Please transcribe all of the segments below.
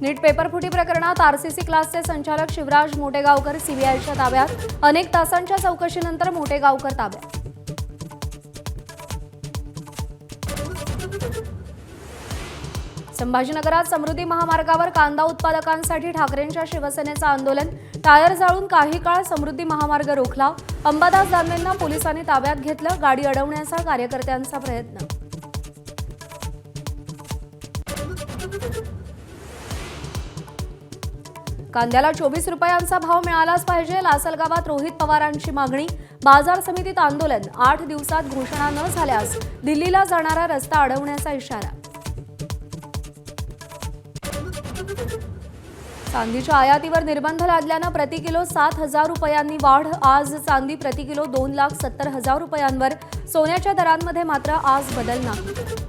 नीट पेपरफुटी प्रकरणात आरसीसी क्लासचे संचालक शिवराज मोटेगावकर सीबीआयच्या ताब्यात। अनेक तासांच्या चौकशीनंतर मोटेगावकर ताब्यात। संभाजीनगरात समृद्धी महामार्गावर कांदा उत्पादकांसाठी ठाकरेंच्या शिवसेनेचं आंदोलन। टायर जाळून काही काळ समृद्धी महामार्ग रोखला। अंबादास दानवेंना पोलिसांनी ताब्यात घेतलं। गाडी अडवण्याचा कार्यकर्त्यांचा प्रयत्न। कांद्याला 24 रुपयांचा भाव मिळालाच पाहिजे। लासलगावात रोहित पवारांची मागणी। बाजार समितीत आंदोलन। 8 दिवसात घोषणा न झाल्यास दिल्लीला जाणारा रस्ता अडवण्याचा इशारा। चांदीच्या आयातीवर निर्बंध लादल्यानं प्रति किलो 7,000 रुपयांनी वाढ। आज चांदी प्रति किलो 2,70,000 रुपयांवर। सोन्याच्या दरांमध्ये मात्र आज बदल नाही।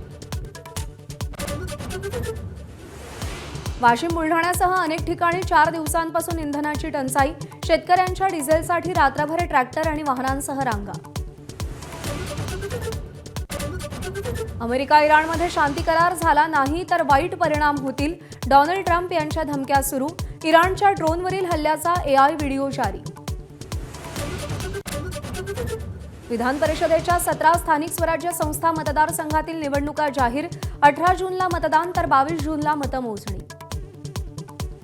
वाशिम बुलढाण्यासह अनेक ठिकाणी 4 दिवसांपासून इंधनाची टंचाई। शेतकऱ्यांच्या डिझेलसाठी रात्रभर ट्रॅक्टर आणि वाहनांसह रांगा। अमेरिका इराणमध्ये शांती करार झाला नाही तर वाईट परिणाम होतील। डोनाल्ड ट्रम्प यांच्या धमक्या सुरू। इराणच्या ड्रोनवरील हल्ल्याचा एआय व्हिडिओ जारी। विधान परिषदेच्या 17 स्थानिक स्वराज्य संस्था मतदारसंघातील निवडणुका जाहीर। 18 जूनला मतदान तर 22 जूनला मतमोजणी।